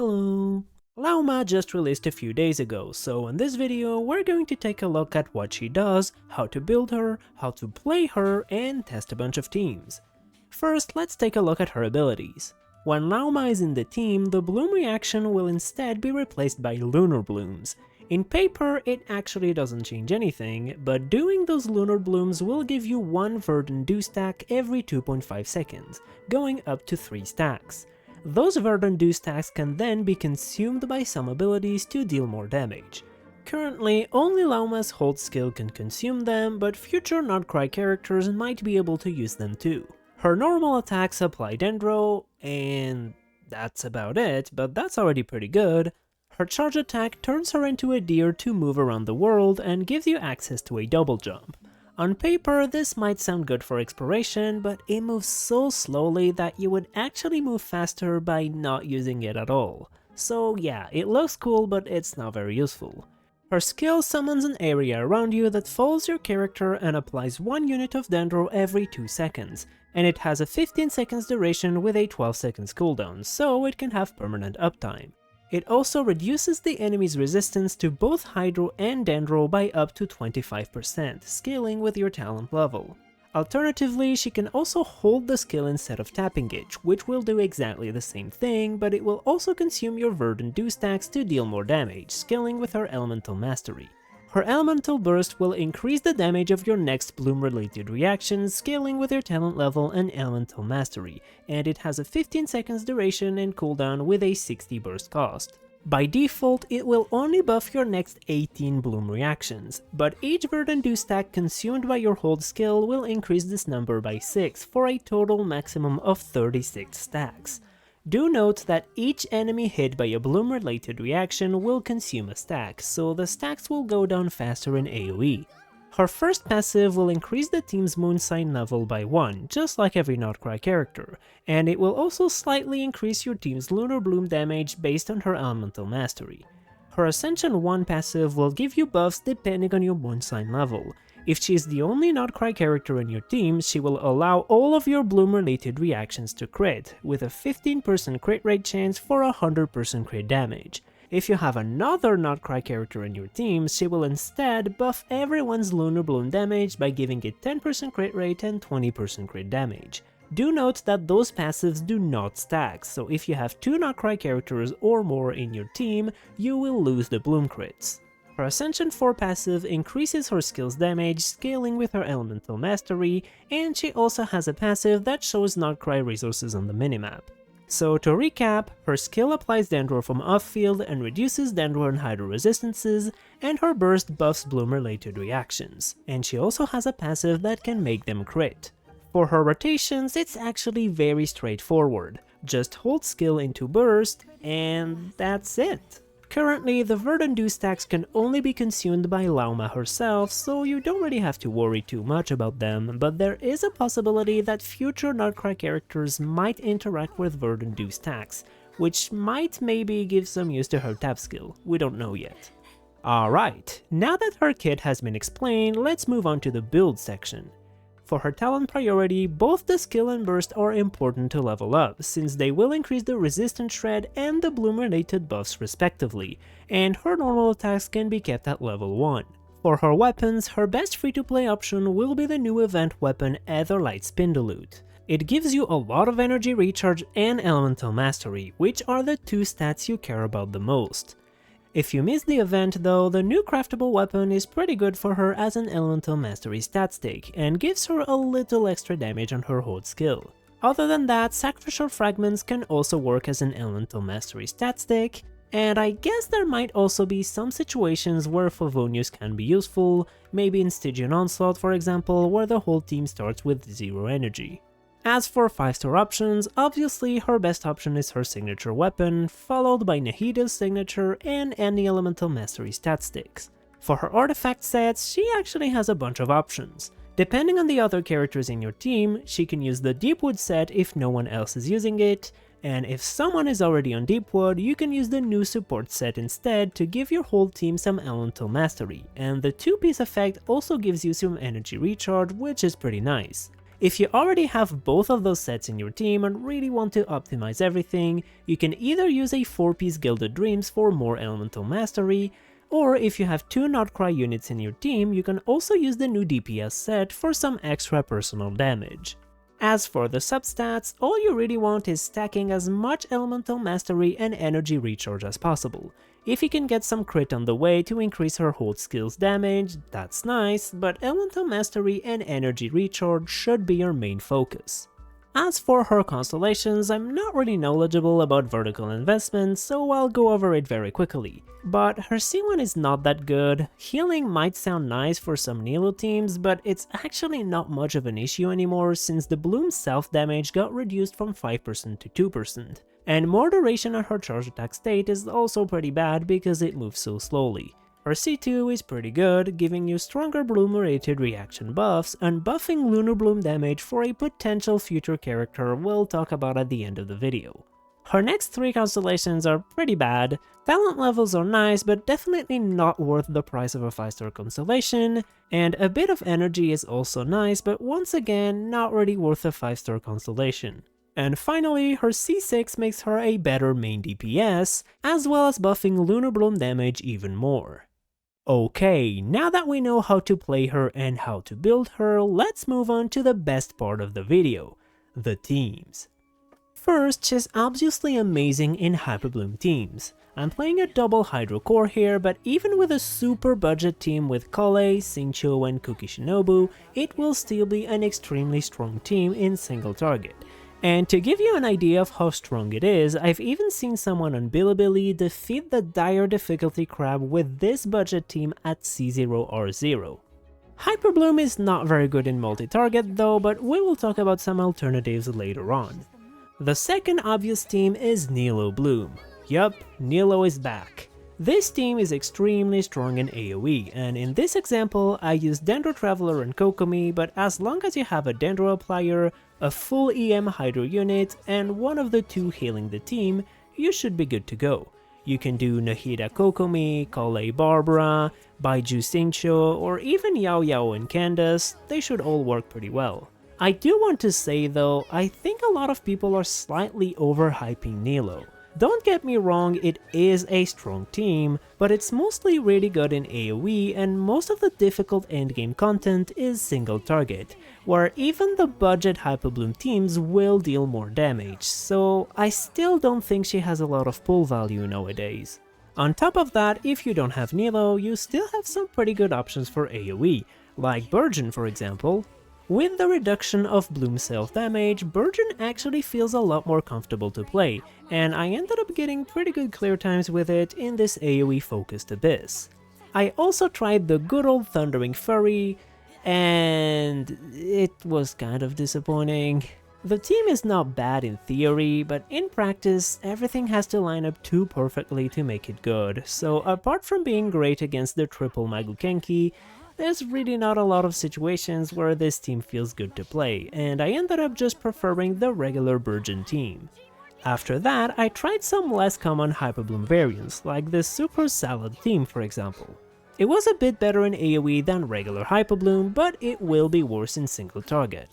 Hello! Lauma just released a few days ago, so in this video we're going to take a look at what she does, how to build her, how to play her, and test a bunch of teams. First, let's take a look at her abilities. When Lauma is in the team, the bloom reaction will instead be replaced by lunar blooms. In paper, it actually doesn't change anything, but doing those lunar blooms will give you one verdant dew stack every 2.5 seconds, going up to 3 stacks. Those verdant dew stacks can then be consumed by some abilities to deal more damage. Currently, only Lauma's hold skill can consume them, but future Notcry characters might be able to use them too. Her normal attacks apply Dendro, and that's about it, but that's already pretty good. Her charge attack turns her into a deer to move around the world and gives you access to a double jump. On paper, this might sound good for exploration, but it moves so slowly that you would actually move faster by not using it at all. So yeah, it looks cool, but it's not very useful. Her skill summons an area around you that follows your character and applies 1 unit of Dendro every 2 seconds, and it has a 15 seconds duration with a 12 seconds cooldown, so it can have permanent uptime. It also reduces the enemy's resistance to both Hydro and Dendro by up to 25%, scaling with your talent level. Alternatively, she can also hold the skill instead of tapping it, which will do exactly the same thing, but it will also consume your verdant dew stacks to deal more damage, scaling with her elemental mastery. Her elemental burst will increase the damage of your next bloom-related reaction, scaling with your talent level and elemental mastery, and it has a 15 seconds duration and cooldown with a 60 burst cost. By default, it will only buff your next 18 bloom reactions, but each verdant dew stack consumed by your hold skill will increase this number by 6 for a total maximum of 36 stacks. Do note that each enemy hit by a bloom-related reaction will consume a stack, so the stacks will go down faster in AoE. Her first passive will increase the team's moon sign level by 1, just like every Notcry character, and it will also slightly increase your team's lunar bloom damage based on her elemental mastery. Her Ascension 1 passive will give you buffs depending on your moon sign level. If she is the only Notcry character in your team, she will allow all of your bloom-related reactions to crit, with a 15% crit rate chance for 100% crit damage. If you have another Notcry character in your team, she will instead buff everyone's lunar bloom damage by giving it 10% crit rate and 20% crit damage. Do note that those passives do not stack, so if you have 2 Notcry characters or more in your team, you will lose the bloom crits. Her Ascension 4 passive increases her skill's damage, scaling with her elemental mastery, and she also has a passive that shows Notcry resources on the minimap. So to recap, her skill applies Dendro from off-field and reduces Dendro and Hydro resistances, and her burst buffs bloom-related reactions, and she also has a passive that can make them crit. For her rotations, it's actually very straightforward. Just hold skill into burst, and that's it. Currently, the verdant dew stacks can only be consumed by Lauma herself, so you don't really have to worry too much about them, but there is a possibility that future Notcry characters might interact with verdant dew stacks, which might maybe give some use to her tap skill, we don't know yet. Alright, now that her kit has been explained, let's move on to the build section. For her talent priority, both the skill and burst are important to level up, since they will increase the resistance shred and the bloom-related buffs respectively, and her normal attacks can be kept at level 1. For her weapons, her best free-to-play option will be the new event weapon Aetherlight Spindalute. It gives you a lot of energy recharge and elemental mastery, which are the 2 stats you care about the most. If you miss the event though, the new craftable weapon is pretty good for her as an elemental mastery stat stick, and gives her a little extra damage on her hold skill. Other than that, sacrificial fragments can also work as an elemental mastery stat stick, and I guess there might also be some situations where Favonius can be useful, maybe in Stygian Onslaught for example, where the whole team starts with 0 energy. As for 5-star options, obviously her best option is her signature weapon, followed by Nahida's signature and any elemental mastery stat sticks. For her artifact sets, she actually has a bunch of options. Depending on the other characters in your team, she can use the Deepwood set if no one else is using it, and if someone is already on Deepwood, you can use the new support set instead to give your whole team some elemental mastery, and the 2-piece effect also gives you some energy recharge, which is pretty nice. If you already have both of those sets in your team and really want to optimize everything, you can either use a 4-piece Gilded Dreams for more elemental mastery, or if you have 2 Notcry units in your team, you can also use the new DPS set for some extra personal damage. As for the substats, all you really want is stacking as much elemental mastery and energy recharge as possible. If you can get some crit on the way to increase her hold skills damage, that's nice, but elemental mastery and energy recharge should be your main focus. As for her constellations, I'm not really knowledgeable about vertical investments, so I'll go over it very quickly. But her C1 is not that good. Healing might sound nice for some Nilo teams, but it's actually not much of an issue anymore since the Bloom's self-damage got reduced from 5% to 2%. And more duration on her charge attack state is also pretty bad because it moves so slowly. Her C2 is pretty good, giving you stronger Bloom-related reaction buffs and buffing Lunar Bloom damage for a potential future character we'll talk about at the end of the video. Her next 3 constellations are pretty bad. Talent levels are nice, but definitely not worth the price of a 5-star constellation, and a bit of energy is also nice, but once again, not really worth a 5-star constellation. And finally, her C6 makes her a better main DPS, as well as buffing Lunar Bloom damage even more. Okay, now that we know how to play her and how to build her, let's move on to the best part of the video, the teams. First, she's obviously amazing in Hyperbloom teams. I'm playing a double Hydro Core here, but even with a super budget team with Kale, Xingqiu and Kuki Shinobu, it will still be an extremely strong team in single target. And to give you an idea of how strong it is, I've even seen someone on Bilibili defeat the dire difficulty crab with this budget team at C0R0. Hyperbloom is not very good in multi-target though, but we will talk about some alternatives later on. The second obvious team is Nilo Bloom. Yup, Nilo is back. This team is extremely strong in AoE, and in this example I use Dendro Traveler and Kokomi, but as long as you have a Dendro Applier, a full EM Hydro unit, and one of the 2 healing the team, you should be good to go. You can do Nahida Kokomi, Kale Barbara, Baiju Xingqiu, or even Yao Yao and Candace, they should all work pretty well. I do want to say though, I think a lot of people are slightly overhyping Nilo. Don't get me wrong, it is a strong team, but it's mostly really good in AoE and most of the difficult endgame content is single target, where even the budget Hyperbloom teams will deal more damage, so I still don't think she has a lot of pull value nowadays. On top of that, if you don't have Nilo, you still have some pretty good options for AoE, like Burgeon for example. With the reduction of Bloom's self-damage, Burgeon actually feels a lot more comfortable to play, and I ended up getting pretty good clear times with it in this AoE-focused Abyss. I also tried the good old Thundering Fury, and it was kind of disappointing. The team is not bad in theory, but in practice, everything has to line up too perfectly to make it good, so apart from being great against the triple Magukenki, there's really not a lot of situations where this team feels good to play, and I ended up just preferring the regular Burgeon team. After that, I tried some less common Hyperbloom variants, like the Super Salad team for example. It was a bit better in AoE than regular Hyperbloom, but it will be worse in single target.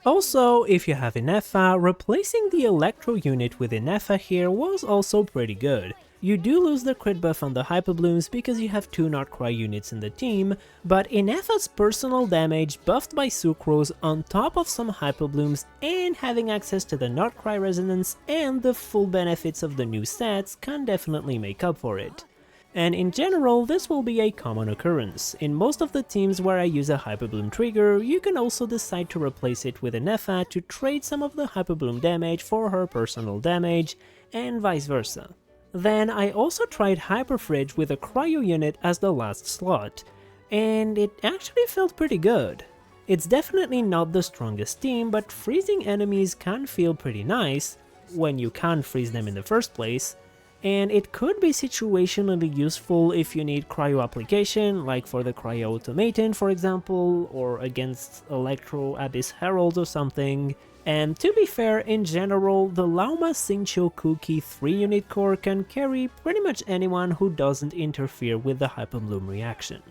Also, if you have Nefer, replacing the Electro unit with Nefer here was also pretty good. You do lose the crit buff on the Hyperblooms because you have 2 Notcry units in the team, but Nefer's personal damage buffed by Sucrose on top of some Hyperblooms and having access to the Notcry resonance and the full benefits of the new sets can definitely make up for it. And in general, this will be a common occurrence. In most of the teams where I use a Hyperbloom trigger, you can also decide to replace it with a Nefer to trade some of the Hyperbloom damage for her personal damage, and vice versa. Then I also tried Hyperfridge with a Cryo unit as the last slot, and it actually felt pretty good. It's definitely not the strongest team, but freezing enemies can feel pretty nice, when you can't freeze them in the first place, and it could be situationally useful if you need cryo application, like for the Cryo Automaton for example, or against Electro Abyss Herald or something. And to be fair, in general, the Lauma Xingqiu Kuki 3-unit core can carry pretty much anyone who doesn't interfere with the Hyperbloom reaction.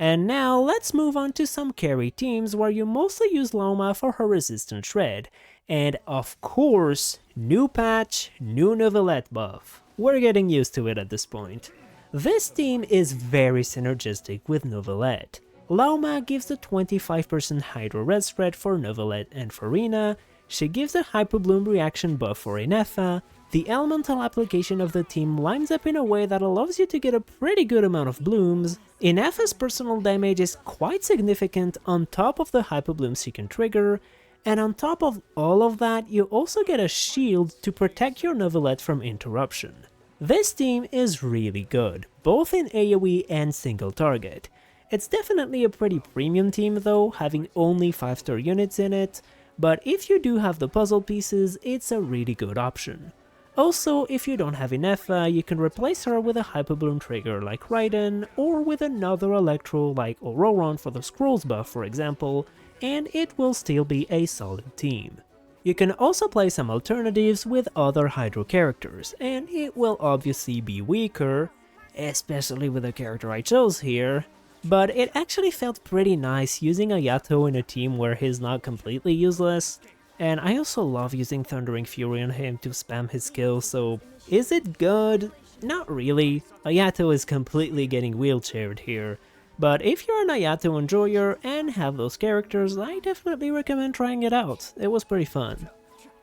And now let's move on to some carry teams where you mostly use Lauma for her resistant shred. And of course, new patch, new Novelette buff. We're getting used to it at this point. This team is very synergistic with Novelette. Lauma gives a 25% Hydro Red spread for Novelette and Farina, she gives a Hyper Bloom reaction buff for Nefer. The elemental application of the team lines up in a way that allows you to get a pretty good amount of blooms. Nefer's personal damage is quite significant on top of the Hyper Blooms she can trigger, and on top of all of that, you also get a shield to protect your Novelette from interruption. This team is really good, both in AoE and single target. It's definitely a pretty premium team though, having only 5-star units in it, but if you do have the puzzle pieces, it's a really good option. Also, if you don't have Nefer, you can replace her with a Hyper Bloom trigger like Raiden, or with another Electro like Auroron for the Scrolls buff for example, and it will still be a solid team. You can also play some alternatives with other Hydro characters, and it will obviously be weaker, especially with the character I chose here, but it actually felt pretty nice using a Yato in a team where he's not completely useless. And I also love using Thundering Fury on him to spam his skills, so is it good? Not really. Ayato is completely getting wheelchaired here. But if you're an Ayato enjoyer and have those characters, I definitely recommend trying it out. It was pretty fun.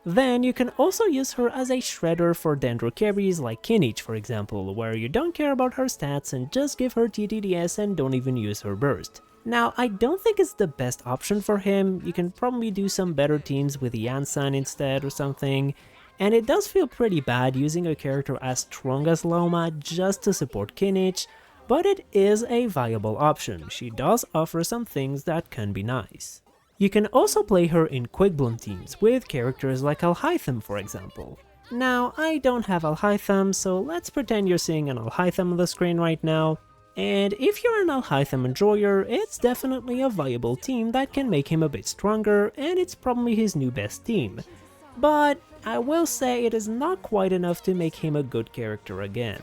Then you can also use her as a shredder for Dendro carries like Kinich for example, where you don't care about her stats and just give her TTDS and don't even use her burst. Now, I don't think it's the best option for him, you can probably do some better teams with Yansan instead or something, and it does feel pretty bad using a character as strong as Lauma just to support Kinich, but it is a viable option, she does offer some things that can be nice. You can also play her in Quick Bloom teams with characters like Alhaitham for example. Now, I don't have Alhaitham, so let's pretend you're seeing an Alhaitham on the screen right now. And if you're an Alhaitham enjoyer, it's definitely a viable team that can make him a bit stronger, and it's probably his new best team. But I will say it is not quite enough to make him a good character again.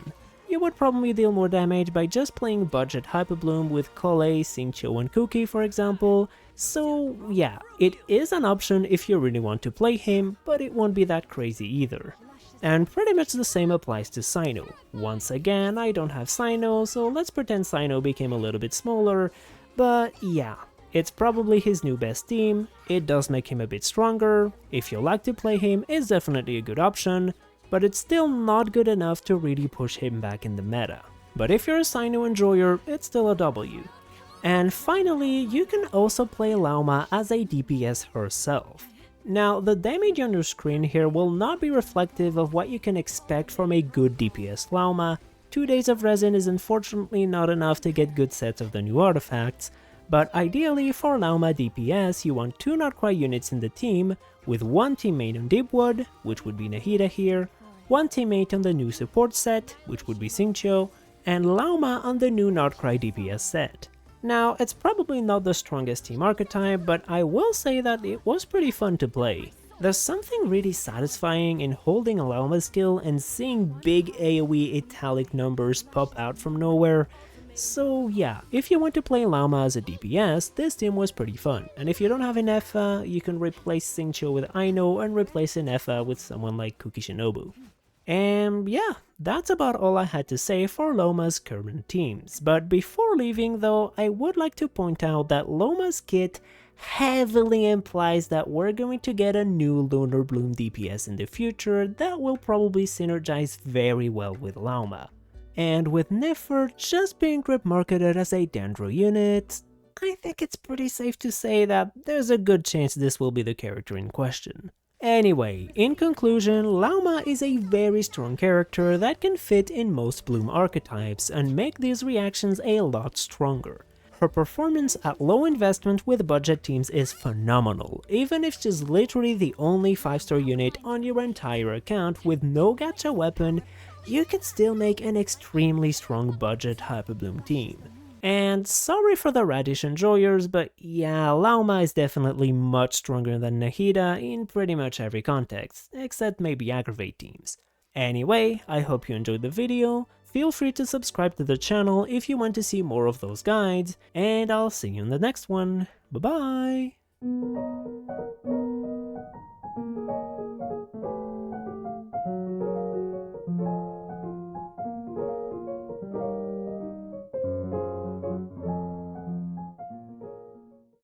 You would probably deal more damage by just playing budget Hyper Bloom with Kole, Xingqiu and Kuki for example, so yeah, it is an option if you really want to play him, but it won't be that crazy either. And pretty much the same applies to Cyno. Once again, I don't have Cyno, so let's pretend Cyno became a little bit smaller, but yeah, it's probably his new best team, it does make him a bit stronger, if you like to play him, it's definitely a good option, but it's still not good enough to really push him back in the meta. But if you're a Cyno enjoyer, it's still a W. And finally, you can also play Lauma as a DPS herself. Now, the damage on your screen here will not be reflective of what you can expect from a good DPS Lauma. 2 days of resin is unfortunately not enough to get good sets of the new artifacts, but ideally for Lauma DPS you want 2 Notcry units in the team, with 1 teammate on Deepwood, which would be Nahida here, 1 teammate on the new support set, which would be Xingqiu, and Lauma on the new Notcry DPS set. Now, it's probably not the strongest team archetype, but I will say that it was pretty fun to play. There's something really satisfying in holding a Lauma skill and seeing big AoE italic numbers pop out from nowhere. So yeah, if you want to play Lauma as a DPS, this team was pretty fun, and if you don't have an Nefer, you can replace Xingqiu with Aino and replace an Nefer with someone like Kuki Shinobu. And yeah, that's about all I had to say for Lauma's current teams, but before leaving though, I would like to point out that Lauma's kit heavily implies that we're going to get a new Lunar Bloom DPS in the future that will probably synergize very well with Lauma. And with Nefer just being marketed as a Dendro unit, I think it's pretty safe to say that there's a good chance this will be the character in question. Anyway, in conclusion, Lauma is a very strong character that can fit in most Bloom archetypes and make these reactions a lot stronger. Her performance at low investment with budget teams is phenomenal, even if she's literally the only 5-star unit on your entire account with no gacha weapon, you can still make an extremely strong budget Hyper Bloom team. And sorry for the Radish enjoyers, but yeah, Lauma is definitely much stronger than Nahida in pretty much every context, except maybe Aggravate teams. Anyway, I hope you enjoyed the video, feel free to subscribe to the channel if you want to see more of those guides, and I'll see you in the next one. Bye bye!